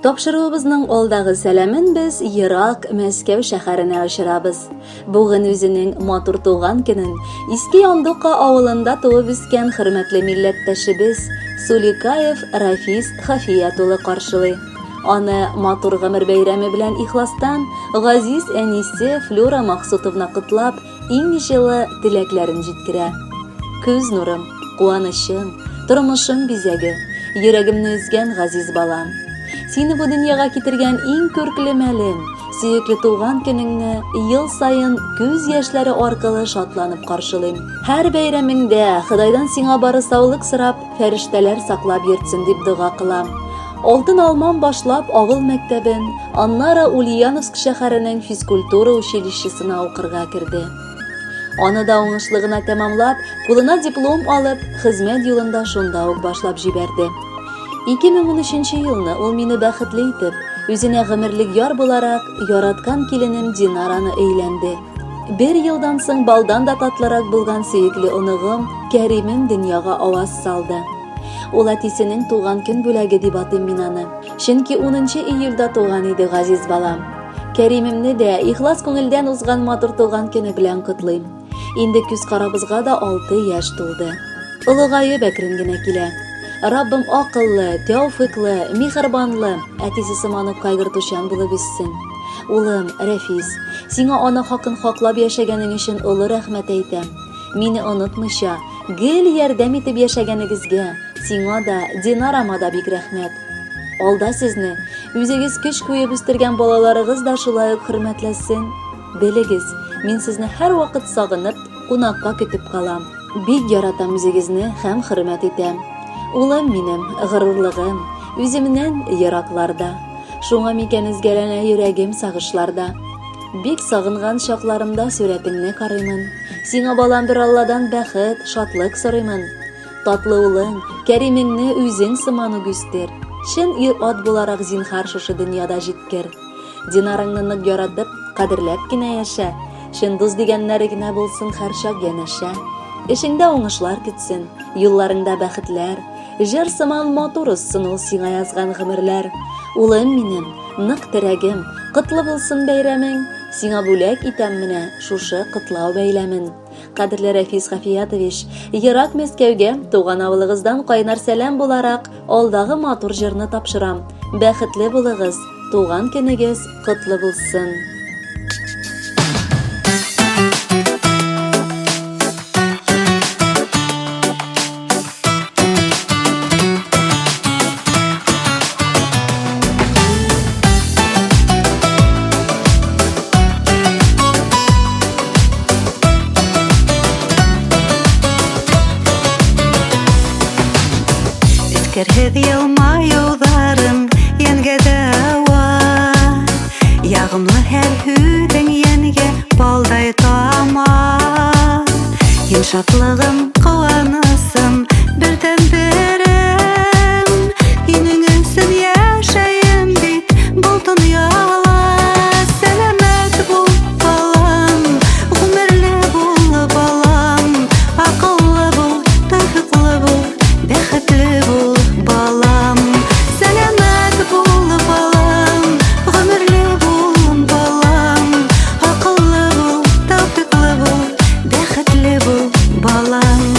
Тапшыруыбызның алдагы сәламен без Ирак, Мәскәү шәһәренә очрабыз. Бүген үзенең матур туган көнен Иске Яндука авылында туып үскән хөрмәтле милләттәшебез Суликаев Рафис Хафият улы каршылый. Аны матур гомер бәйрәме белән ихластан газиз әнисе Флюра Максутовна котлап, иң җылы теләкләрен җиткерә. Күз нурым, куанычым, тормышым бизәге, йөрәгемне үзгән газиз балам. Сине бу дөньяга китергән иң күркле мәлем, сөекле туган көнеңне ел сайын күз яшьләре аркылы шатланып каршылыйм. Һәр бәйрәмеңдә Худайдан сиңа бары саулык сорап, фәрештәләр саклап йөртсен дип дуга кылам. Алтын Алман башлап авыл мәктәбен, аннары Ульяновск шәһәренең физкультура училищесына укырга керде. Аны да уңышлы гына тәмамлап, кулына диплом алып, хезмәт юлында шунда ук башлап җибәрде. 2013 елны ул мине бәхетле итеп, үзенә гомерлек яр буларак яраткан киленем Динараны өйләнде. Бер елдан соң балдан да татлырак булган сөекле оныгым Кәримем дөньяга аваз салды. Ул әтисенең туган көн бүләге дип атыйм мин аны. Чөнки 10 июльдә туган иде газиз балам. Кәримемне дә ихлас күңелдән узган матур туган көне белән котлыйм. Инде күз карабызга да 6 яшь тулды. Улыгайып әкрен генә килә. Раббым акыллы, тәүфыйклы, михербанлы, әтисе сыман кайгыртучан булып үссен. Улым, Рәфис, сиңа ана хакын хаклап яшәгәнең өчен олы рәхмәт әйтәм. Мине онытмыйча, гел ярдәм итеп яшәгәнегезгә, сиңа да, Динарама да бик рәхмәт. Алда сезне, үзегез көч куеп үстергән балаларыгыз да шулай ук хөрмәтләсен. Белегез, мин сезне һәр вакыт сагынып, кунакка көтеп калам. Бик яратам үзегезне һәм хөрмәт итәм. Улым минем, горурлыгым, үземнән еракларда. Шуңа микән үзгәләнә йөрәгем сагышларда. Бик сагынган чакларымда сүрәтеңне карыймын. Сиңа балам бер Алладан бәхет, шатлык сорыймын. Татлы улың, Кәримеңне үзең сыман үстер. Чын ир-ат буларак зинһар шушы дөньяда җиткер. Динарыңны нык яратып, кадерләп кенә яшә. Чын дус дигәннәре генә булсын һәр чак янәшә. Эшеңдә уңышлар көтсен, юлларыңда бәхетләр. Җыр сыман матур уссын ул сиңа язган гомерләр. Улым минем, нык терәгем, котлы булсын бәйрәмең. Сиңа бүләк итәм менә шушы котлау бәйләмен. Кадерле Рафис Хафиятович, Ирак Мәскәүгә туган авылыгыздан кайнар сәлам буларак алдагы матур җырны тапшырам. Бәхетле булыгыз, туган көнегез котлы булсын. Керһеҙ йылмайыуҙарың йәнгә дәва, яғымлы һәр һүҙең йәнгә балдай тама. Һин шатлығым, ҡыуанысым, берҙән-берем, һинең өсөн йәшәйем бит был донъяла. Сәләмәт бул, балам, ғүмерле бул, балам, аҡыллы бул, тәүфиҡлы бул, бәхетле бул. Балам, сәләмәт бул, балам, ғүмерле бул, балам, аҡыллы бул, тәүфиҡлы бул, бәхетле бул, балам.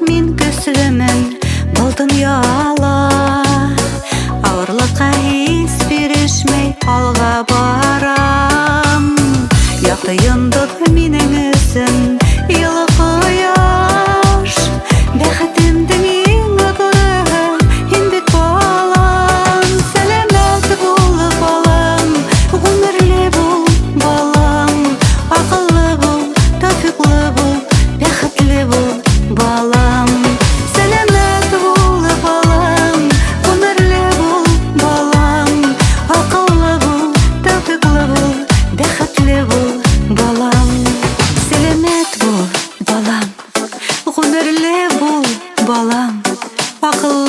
мин көсілімін бұл дүнияла. Ауырлыққа ес берішмей алға барам. Яқты йындық менің өзім елі қояш. Бәхетімдің ең ұдыры еңбек балам. Сәлемет бол балам, ғұмырлі бол балам. Ақыллы бол, тауфиқлы бол, бәхетлі бол балам. Сәлемет бол балам, ғұмырлі бол балам. Ақыллы бол, тауфиқлы бол, бәхетлі бол балам. Сәлемет бол балам, ғұмырлі бол балам. Ақыллы